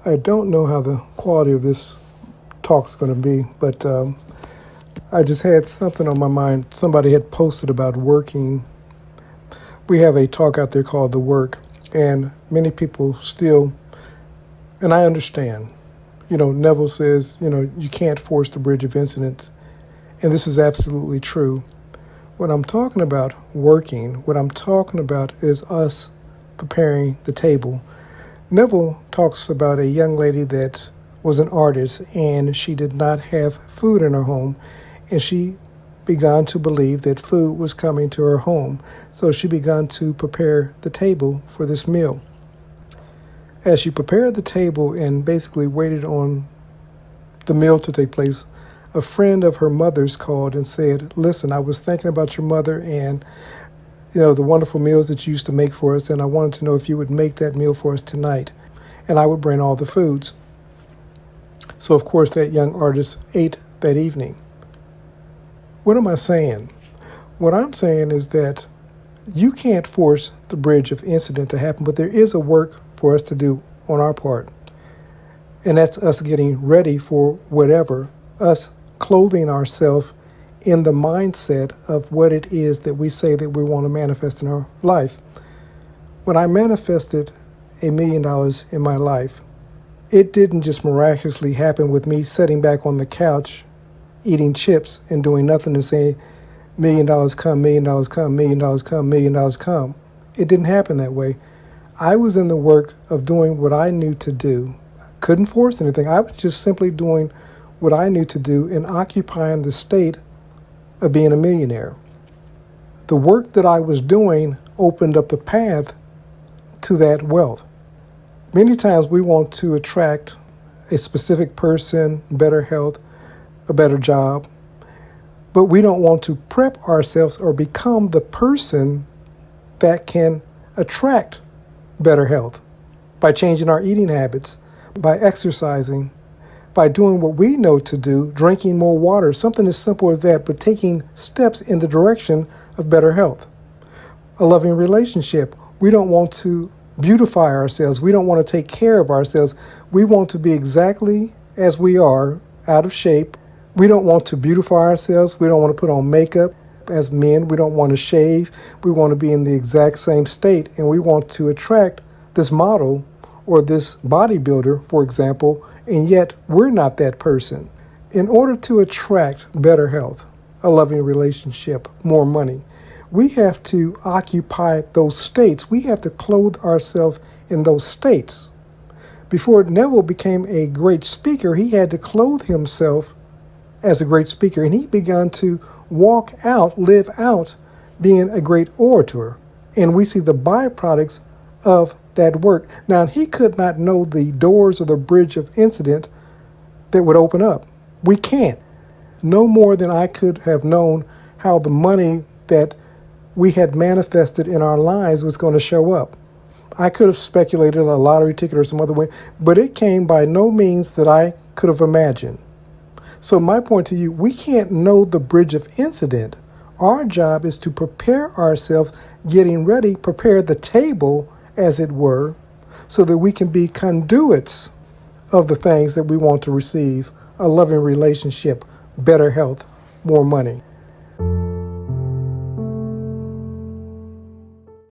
I don't know how the quality of this talk's going to be, but I just had something on my mind. Somebody had posted about working. We have a talk out there called The Work, and many people still, and I understand, Neville says, you can't force the bridge of incidents, and this is absolutely true. When I'm talking about working, what I'm talking about is us preparing the table. Neville talks about a young lady that was an artist and she did not have food in her home, and she began to believe that food was coming to her home. So she began to prepare the table for this meal. As she prepared the table and basically waited on the meal to take place, a friend of her mother's called and said, "Listen, I was thinking about your mother and the wonderful meals that you used to make for us, and I wanted to know if you would make that meal for us tonight, and I would bring all the foods." So, of course, that young artist ate that evening. What am I saying? What I'm saying is that you can't force the bridge of incident to happen, but there is a work for us to do on our part, and that's us getting ready for whatever, us clothing ourselves in the mindset of what it is that we say that we want to manifest in our life. When I manifested $1 million in my life, it didn't just miraculously happen with me sitting back on the couch, eating chips and doing nothing and saying, $1 million come, $1 million come, $1 million come, $1 million come. It didn't happen that way. I was in the work of doing what I knew to do. Couldn't force anything. I was just simply doing what I knew to do and occupying the state of being a millionaire. The work that I was doing opened up the path to that wealth. Many times we want to attract a specific person, better health, a better job, but we don't want to prep ourselves or become the person that can attract better health by changing our eating habits, by exercising, by doing what we know to do, drinking more water, something as simple as that, but taking steps in the direction of better health. A loving relationship. We don't want to beautify ourselves. We don't want to take care of ourselves. We want to be exactly as we are, out of shape. We don't want to beautify ourselves. We don't want to put on makeup. As men, we don't want to shave. We want to be in the exact same state, and we want to attract this model or this bodybuilder, for example, and yet we're not that person. In order to attract better health, a loving relationship, more money, we have to occupy those states. We have to clothe ourselves in those states. Before Neville became a great speaker, he had to clothe himself as a great speaker, and he began to walk out, live out being a great orator. And we see the byproducts of that work. Now, he could not know the doors of the bridge of incident that would open up. We can't. No more than I could have known how the money that we had manifested in our lives was going to show up. I could have speculated on a lottery ticket or some other way, but it came by no means that I could have imagined. So my point to you, we can't know the bridge of incident. Our job is to prepare ourselves, getting ready, prepare the table, as it were, so that we can be conduits of the things that we want to receive: a loving relationship, better health, more money.